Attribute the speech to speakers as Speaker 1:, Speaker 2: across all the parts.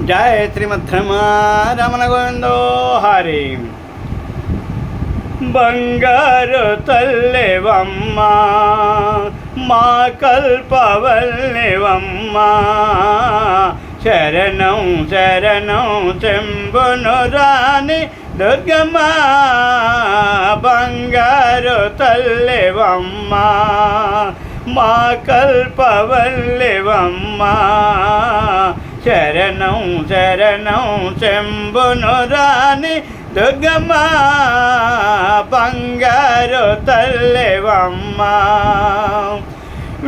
Speaker 1: జయ శ్రీమద్రమణ గోవిందో హరి. బంగారు తల్లివమ్మ మా కల్పవల్లివమ్మ, శరణం శరణం చెంబును రాణి దుర్గమ్మ. బంగారు తల్లివమ్మ మా కల్పవల్లివమ్మ, శరణం శరణం చెంబును రాణి దుర్గమ్మ. బంగారు తల్లివమ్మ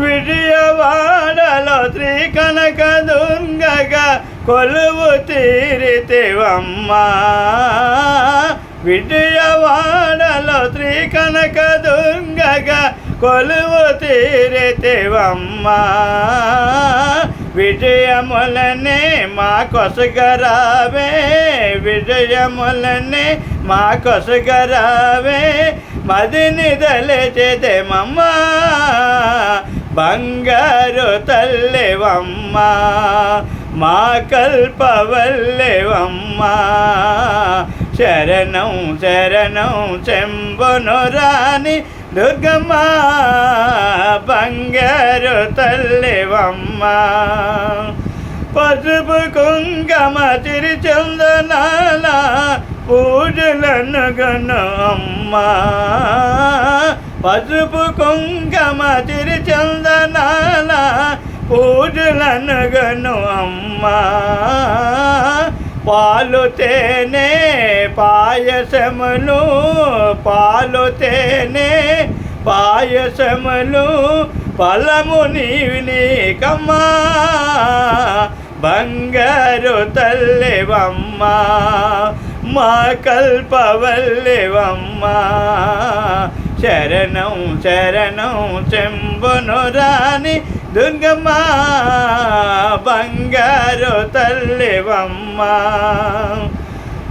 Speaker 1: విజయవాడలో శ్రీ కనక దుర్గగా కొలువు తీరితివమ్మ. విజయవాడలో శ్రీ కనక దుర్గగా కొలువు తీరితివమ్మ. విజయములనే మా కొసగరావే, విజయములనే మా కొసగరావే, మదిని దళితేమమ్మ. బంగారు తల్లివమ్మ మా కల్పవల్లివమ్మ, శరణం శరణం చెంబును రాణి దుర్గమ్మ. బంగారు తల్లివమ్మ పసుపు కుంకుమ చిరి చందనాల పూజలను గను అమ్మ. పసుపు కుంకుమ చిరి చందనాల పూజలను గను అమ్మ. పాలు తేనె పాయసములు, పాలు తేనె పాయసములు, ఫలము నీవి నీకమ్మా. బంగారు తల్లివమ్మ మా కల్పవల్లివమ్మ, శరణం శరణం చెంబును రాణి దుర్గమ్మ. బంగారు తల్లివమ్మ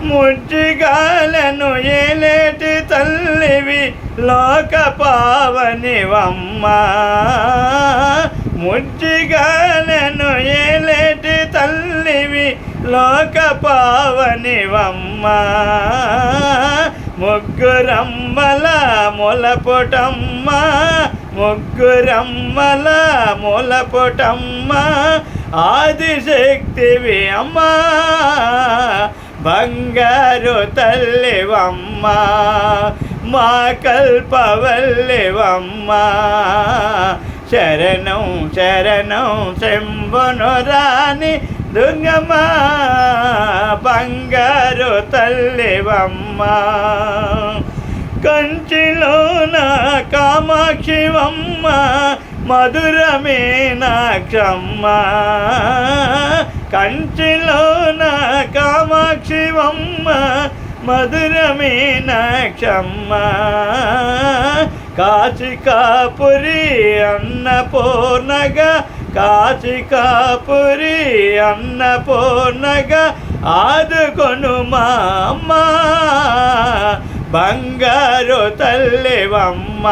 Speaker 1: ముజ్జిగాలను ఏలేటి తల్లివి లోక పావనివమ్మ. ముజ్జిగాలను ఏలేటి తల్లివి లోక పావనివమ్మ. ముగ్గురమ్మల మొలపుటమ్మ, ముగ్గురమ్మల మొలపుటమ్మ, ఆదిశక్తివి అమ్మా. బంగారు తల్లివమ్మ మా కల్పవల్లివమ్మ, శరణం శరణం శంభును రాణి దుర్గమ్మ. బంగారు తల్లివమ్మ కంచిలోన కామాక్షివమ్మ, మధుర మీనాక్షమ్మ. కంచిలోన కామాక్షివమ్మ, మధుర మీనాక్షమ్మ. కాశికాపురి అన్నపూర్ణగా, కాశికాపురి అన్నపూర్ణగా ఆదుకొనుమా అమ్మ. బంగారు తల్లివమ్మ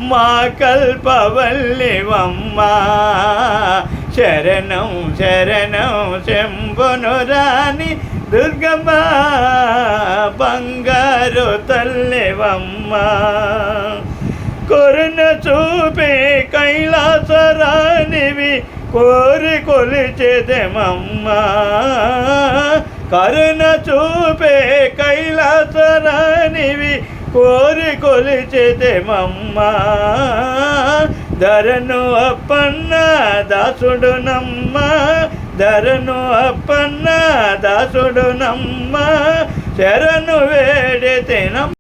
Speaker 1: మా కల్పవల్లివమ్మ, శరణం శరణం శంభును రాణి దుర్గమ్మ. బంగారు తల్లివమ్మ కరుణ చూపే కైలాసరానివి కోరి కొలిచెదెమమ్మ. కరుణ చూపే కైలాసరానివి కోరి కొలిచెదెమమ్మ. ధరను అప్పన్న దాసుడునమ్మ, ధరను అప్పన్న దాసుడునమ్మ, శరణు వేడితేనమ్మ.